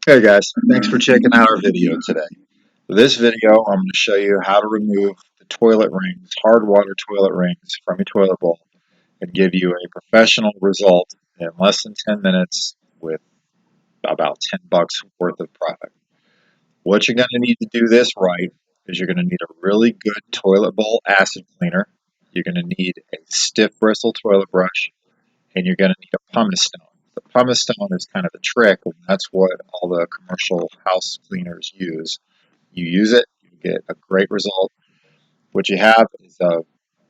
Hey guys, thanks for checking out our video today. For this video, I'm going to show you how to remove the toilet rings, hard water toilet rings from your toilet bowl and give you a professional result in less than 10 minutes with about 10 bucks worth of product. What you're going to need to do this right is you're going to need a really good toilet bowl acid cleaner. You're going to need a stiff bristle toilet brush, and you're going to need a pumice stone. The pumice stone is kind of the trick, and that's what all the commercial house cleaners use. You use it, you get a great result. What you have is a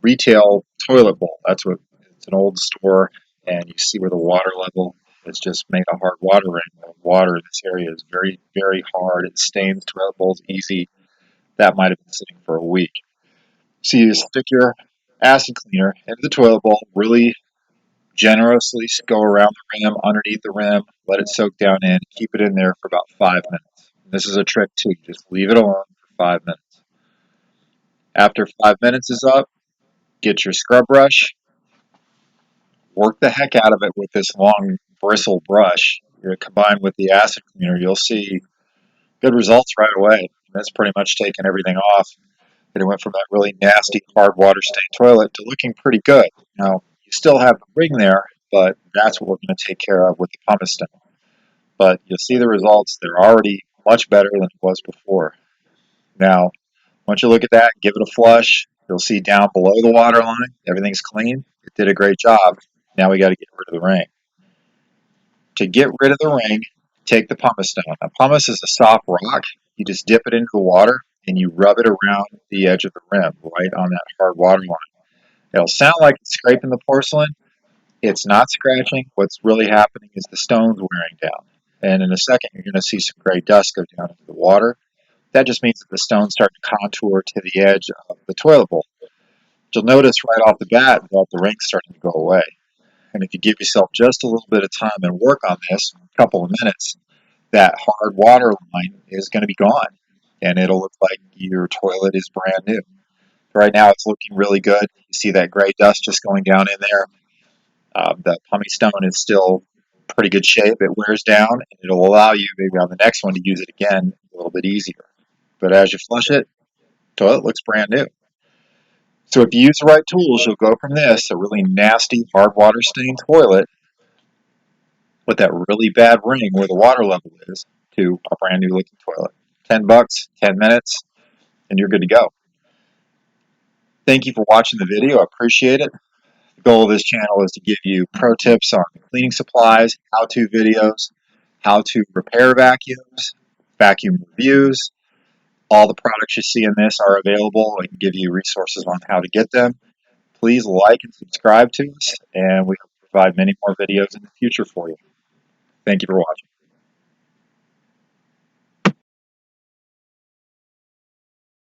retail toilet bowl. That's what it's an old store, and you see where the water level is just made a hard water ring. The water in this area is very, very hard. It stains toilet bowls easy. That might have been sitting for a week. So you stick your acid cleaner into the toilet bowl, really generously go around the rim, underneath the rim, let it soak down in, keep it in there for about 5 minutes. And this is a trick too, just leave it alone for 5 minutes. After 5 minutes is up, get your scrub brush, work the heck out of it with this long bristle brush. You're combined with the acid cleaner, you'll see good results right away. That's pretty much taken everything off. And it went from that really nasty hard water stained toilet to looking pretty good. Now, you still have the ring there, but that's what we're going to take care of with the pumice stone. But you'll see the results. They're already much better than it was before. Now, once you look at that, give it a flush. You'll see down below the water line, everything's clean. It did a great job. Now we got to get rid of the ring. To get rid of the ring, take the pumice stone. Now, pumice is a soft rock. You just dip it into the water and you rub it around the edge of the rim, right on that hard water line. It'll sound like it's scraping the porcelain. It's not scratching. What's really happening is the stone's wearing down. And in a second, you're going to see some gray dust go down into the water. That just means that the stone's starting to contour to the edge of the toilet bowl. You'll notice right off the bat that the ring's starting to go away. And if you give yourself just a little bit of time and work on this, a couple of minutes, that hard water line is going to be gone. And it'll look like your toilet is brand new. Right now, it's looking really good. You see that gray dust just going down in there. The pumice stone is still pretty good shape. It wears down, and it'll allow you maybe on the next one to use it again a little bit easier. But as you flush it, the toilet looks brand new. So if you use the right tools, you'll go from this, a really nasty, hard water stained toilet with that really bad ring where the water level is, to a brand new looking toilet. 10 bucks, 10 minutes, and you're good to go. Thank you for watching the video. I appreciate it. The goal of this channel is to give you pro tips on cleaning supplies, how-to videos, how to repair vacuums, vacuum reviews. All the products you see in this are available. I can give you resources on how to get them. Please like and subscribe to us, and we will provide many more videos in the future for you. Thank you for watching.